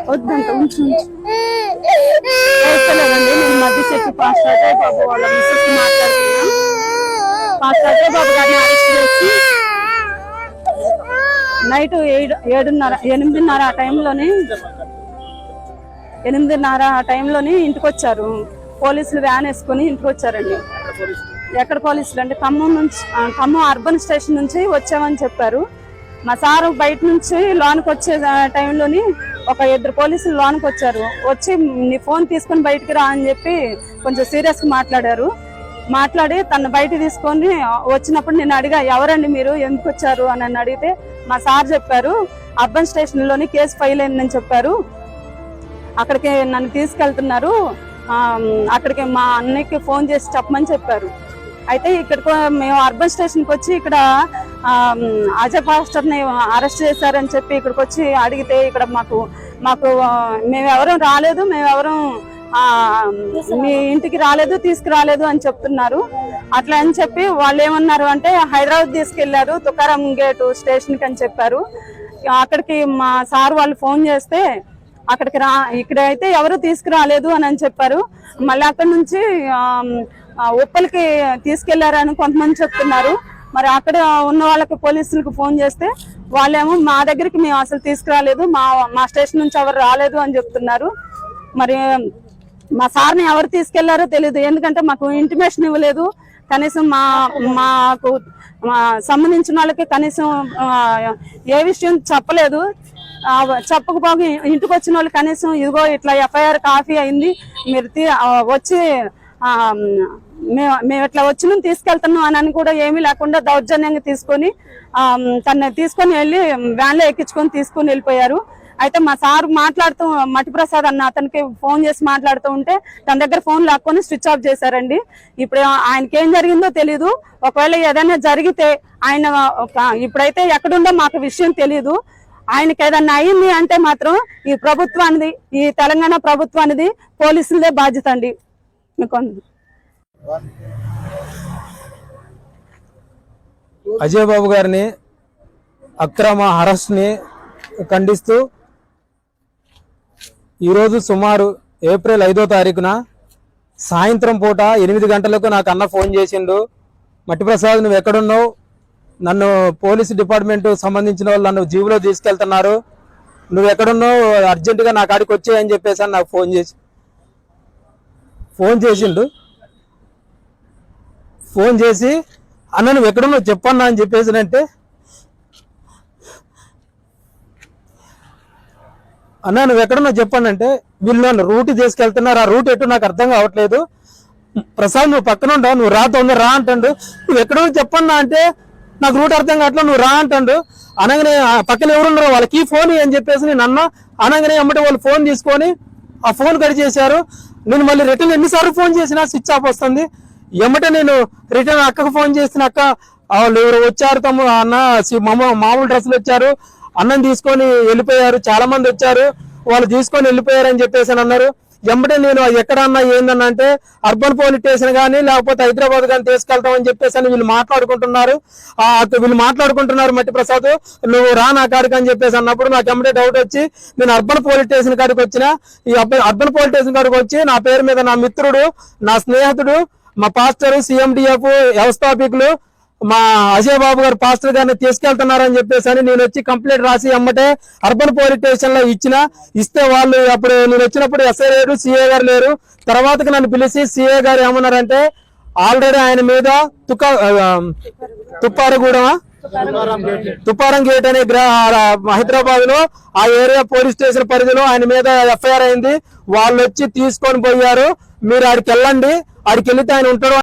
వద్దంట ఉంచు వేస్తలేదండి. నేను మధ్య చెప్పి పాస్టర్ అజయ్ బాబు వాళ్ళ మిస్సెస్ మాట్లాడుతున్నా. పాస్టర్ అజయ్ బాబు గారిని అరెస్ట్ చేసి నైట్ 8:30 ఆ టైంలోని ఇంటికి వచ్చారు. పోలీసులు వ్యాన్ వేసుకుని ఇంటికి వచ్చారండి. ఎక్కడ పోలీసులు అంటే ఖమ్మం అర్బన్ స్టేషన్ నుంచి వచ్చామని చెప్పారు. మా సారు బయట నుంచి లోనికి వచ్చే టైంలోని ఒక 2 పోలీసులు లోనికి వచ్చారు. వచ్చి నీ ఫోన్ తీసుకొని బయటికి రా అని చెప్పి కొంచెం సీరియస్ గా మాట్లాడి తన బయట తీసుకొని వచ్చినప్పుడు నేను అడిగా, ఎవరండి మీరు, ఎందుకు వచ్చారు అని అడిగితే మా సార్ చెప్పారు, అర్బన్ స్టేషన్ లోని కేసు ఫైల్ అయిందని చెప్పారు. అక్కడికి నన్ను తీసుకెళ్తున్నారు, అక్కడికి మా అన్నయ్యకి ఫోన్ చేసి చెప్పమని చెప్పారు. అయితే ఇక్కడికి మేము అర్బన్ స్టేషన్కి వచ్చి ఇక్కడ అజయ్ పాస్టర్ని అరెస్ట్ చేశారని చెప్పి ఇక్కడికి వచ్చి అడిగితే ఇక్కడ మాకు మేమెవరం రాలేదు, మేమెవరం మీ ఇంటికి రాలేదు, తీసుకురాలేదు అని చెప్తున్నారు. అట్లా అని చెప్పి వాళ్ళు ఏమన్నారు అంటే హైదరాబాద్ తీసుకెళ్లారు, తుకారాం గేట్ స్టేషన్ కి అని చెప్పారు. అక్కడికి మా సార్ వాళ్ళు ఫోన్ చేస్తే అక్కడికి ఇక్కడైతే ఎవరు తీసుకురాలేదు అని చెప్పారు. మళ్ళీ అక్కడ నుంచి ఉప్పలకి తీసుకెళ్లారని కొంతమంది చెప్తున్నారు. మరి అక్కడ ఉన్న వాళ్ళకి పోలీసులకు ఫోన్ చేస్తే వాళ్ళేమో మా దగ్గరికి మేము అసలు తీసుకురాలేదు, మా స్టేషన్ నుంచి ఎవరు రాలేదు అని చెప్తున్నారు. మరి మా సార్ని ఎవరు తీసుకెళ్లారో తెలియదు, ఎందుకంటే మాకు ఇంటిమేషన్ ఇవ్వలేదు. కనీసం మాకు సంబంధించిన వాళ్ళకి కనీసం ఏ విషయం చెప్పలేదు. చెప్పకపోగా ఇంటికి వచ్చిన వాళ్ళు కనీసం ఇదిగో ఇట్లా ఎఫ్ఐఆర్ కాపీ అయింది, మీరు వచ్చి మేము ఇట్లా వచ్చి తీసుకెళ్తున్నాం అని కూడా ఏమీ లేకుండా దౌర్జన్యంగా తీసుకొని తను తీసుకొని వెళ్ళి వ్యాన్లో ఎక్కించుకొని తీసుకొని వెళ్ళిపోయారు. అయితే మా సార్ మాట్లాడుతూ మట్టిప్రసాద్ అన్న అతనికి ఫోన్ చేసి మాట్లాడుతూ ఉంటే తన దగ్గర ఫోన్ లాక్కొని స్విచ్ ఆఫ్ చేశారండి. ఇప్పుడు ఆయనకి ఏం జరిగిందో తెలీదు. ఒకవేళ ఏదైనా జరిగితే ఆయన ఇప్పుడైతే ఎక్కడుందో మాకు విషయం తెలీదు. ఆయనకి ఏదన్నా అయింది అంటే మాత్రం ఈ ప్రభుత్వానికి, ఈ తెలంగాణ ప్రభుత్వానికి పోలీసులదే బాధ్యత అండి. అజయ్ బాబు గారిని అక్రమ అరెస్ట్ ని ఖండిస్తూ ఈరోజు సుమారు ఏప్రిల్ 5వ తారీఖున సాయంత్రం పూట 8 గంటలకు నాకు అన్న ఫోన్ చేసిండు. మట్టిప్రసాద్ నువ్వు ఎక్కడున్నావు, నన్ను పోలీసు డిపార్ట్మెంట్ సంబంధించిన వాళ్ళు నన్ను జీబులో తీసుకెళ్తున్నారు, నువ్వు ఎక్కడున్నావు, అర్జెంటుగా నా కాడికి వచ్చేయని చెప్పేసి అని నాకు ఫోన్ చేసి అన్న నువ్వు ఎక్కడున్నావు చెప్పన్నా అని చెప్పేసి అంటే, అన్న నువ్వు ఎక్కడున్నా చెప్పండి అంటే, వీళ్ళు నన్ను రూట్ తీసుకెళ్తున్నారు, ఆ రూట్ ఎటు నాకు అర్థం కావట్లేదు, ప్రసాద్ నువ్వు పక్కన ఉండవు, నువ్వు రా తొందర రా అంటాడు. నువ్వు ఎక్కడున్నా చెప్పన్నా అంటే నాకు రూట్ అర్థం కావట్లేదు, నువ్వు రా అంటాడు. అనగానే పక్కన ఎవరున్నారో వాళ్ళకి ఫోన్ అని చెప్పేసి నేను అన్న అనగానే అమ్మటే వాళ్ళు ఫోన్ తీసుకొని ఆ ఫోన్ కట్ చేశారు. నేను మళ్ళీ రిటర్న్ ఎన్నిసార్లు ఫోన్ చేసినా స్విచ్ ఆఫ్ వస్తుంది. ఎమ్మటే నేను రిటర్న్ అక్కకు ఫోన్ చేసిన అక్క వాళ్ళు ఎవరు వచ్చారు, అన్న మామూలు డ్రెస్సులు వచ్చారు, అన్నం తీసుకొని వెళ్ళిపోయారు, చాలా మంది వచ్చారు, వాళ్ళు తీసుకొని వెళ్ళిపోయారు అని చెప్పేసి అన్నారు. ఎమ్మటే నేను ఎక్కడన్నా ఏందన్నా అంటే అర్బన్ పోలీస్ స్టేషన్ కానీ లేకపోతే హైదరాబాద్ కానీ తీసుకెళ్తామని చెప్పేసి వీళ్ళు మాట్లాడుకుంటున్నారు. మట్టిప్రసాద్ నువ్వు రా నా కాడికి అని చెప్పేసి అన్నప్పుడు నాకు ఎమ్మటే డౌట్ వచ్చి నేను అర్బన్ పోలీస్ స్టేషన్ కాడికి వచ్చిన. ఈ అర్బన్ పోలీస్ స్టేషన్ కాడికి వచ్చి నా పేరు మీద నా మిత్రుడు, నా స్నేహితుడు, మా పాస్టర్, CMDF వ్యవస్థాపకులు మా అజయ్ బాబు గారు పాస్టర్ గారిని తీసుకెళ్తున్నారని చెప్పేసి నేను వచ్చి కంప్లైంట్ రాసి అమ్మటే అర్బన్ పోలీస్ స్టేషన్ లో ఇస్తే వాళ్ళు అప్పుడు నేను వచ్చినప్పుడు SI లేరు, CA గారు లేరు. తర్వాతకి నన్ను పిలిచి CA గారు ఏమన్నారంటే ఆల్రెడీ ఆయన మీద తుప్పారం గేట్ అనే హైదరాబాద్ లో ఆ ఏరియా పోలీస్ స్టేషన్ పరిధిలో ఆయన మీద FIR అయింది, వాళ్ళు వచ్చి తీసుకొని పోయారు, మీరు ఆడికి వెళ్ళండి, ఆడికి వెళ్తే ఆయన ఉంటాడు.